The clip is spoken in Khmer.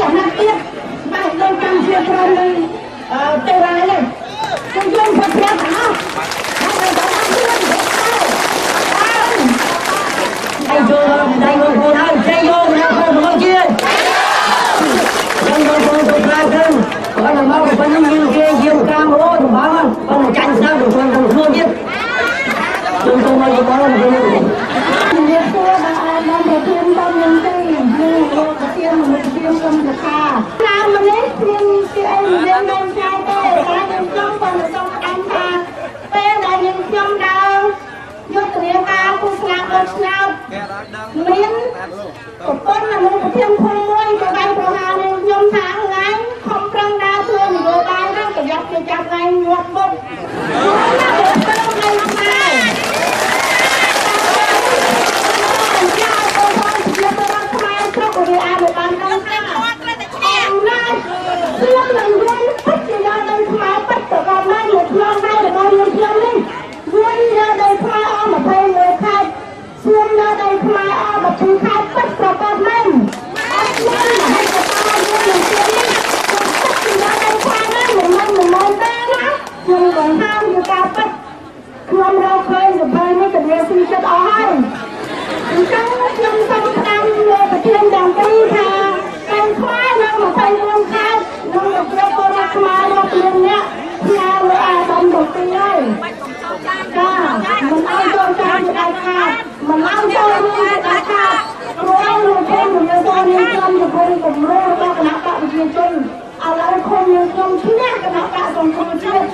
អាណាទៀតបាទដល់កម្មជាប្រលឹងទៅរ៉ានេះខ្ញុំយើងប្រព្រឹត្តអស់ហើយដល់ដល់ខ្លួនទៅហើយចូលដៃមកខ្លួនហើយជ័យយកមកមកជាតិខ្ញុំយកមកទៅក្រៅទៅគាត់មកប៉ុណ្ណឹងយើងគេយាមកាមអូទៅបងប៉ុន្តែចាញ់ស្ដៅទៅខ្លួនទៀតខ្ញុំទៅមកយកមកខ្ញុំនិយាយទៅដល់ដល់ទៅធៀមដល់នឹងទេយើងយកទៅធៀមមកធៀមគុំទៅខាតាមនេះខ្ញុំគេអីយើងមិនឆ្លៃទេតែខ្ញុំចង់បានសូមអញ្ជើញថាពេលដែលយើងខ្ញុំដើរយកទៅរៀបការគូស្នាប់ដល់ស្នាប់មានប្រពន្ធនៅក្នុងប្រធានភូមិមួយក៏បានប្រហារនឹងខ្ញុំថាថ្ងៃខំប្រឹងដើរធ្វើនយោបាយហ្នឹងប្រយ័ត្នគេចាប់ថ្ងៃញាត់មុខណាស់ទៅនៅណាអានបានដល់ថាអងណាស់យើងនឹងវិញពិតជាយកដល់ស្មារតីទៅដល់ណាយកខ្លួនដែររបស់យើងខ្ញុំនេះវិញយកដល់ស្មារតី21ខែស្ងួនយកដល់ស្មារតី20ខែពិតប្រកបមែនអត់មានហេតុការណ៍យើងនឹងជឿនេះពិតជាយកដល់ស្មារតីមិនទេណាខ្ញុំបានហាមយកការពិតខ្ញុំរកឃើញសបាយនេះក៏វាស៊ីចិត្តអស់ហើយអញ្ចឹងខ្ញុំសូមតាមលើប្រធានទាំងពីរថាតាមខ្លាយនៅ24ខែនឹងប្រព្រឹត្តបរិយាខ្មារបស់ព្រៀងនេះផ្ញើលើអាដាមទាំងពីរហើយចាមិនឲ្យចូលតាមជាដាច់ខាតមិនឲ្យចូលរួមជាដាច់ខាតព្រោះលោកភូមិយើងចូលនេះខ្ញុំជាពលគម្រោងរបស់គណៈបកប្រជាជនឥឡូវឃើញយើងខ្ញុំឈ្នះគណៈបកសង្គ្រោះជាតិ